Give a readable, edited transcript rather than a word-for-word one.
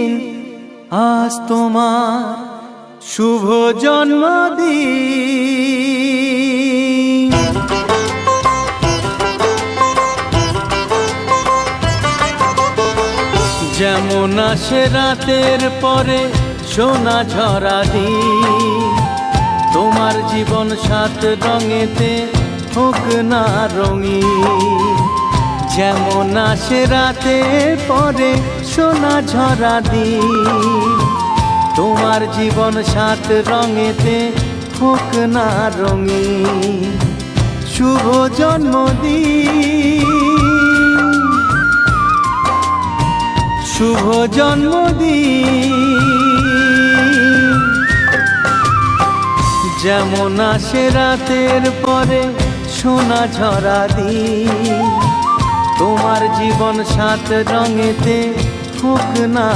দিন, আজ তোমার শুভ জন্মদিন। যেমন আসে রাতের পরে সোনা ঝরা দিন, তোমার জীবন সাত রঙেতে হোক না রঙিন। যেমন আসে রাতের পরে সোনা ঝরা দিন, তোমার জীবন সাত রঙেতে হোক না রঙিন। শুভ জন্মদিন, শুভ জন্মদিন। যেমন আসে রাতের পরে সোনা ঝরা দিন, তোমার জীবন সাত রঙেতে হোক না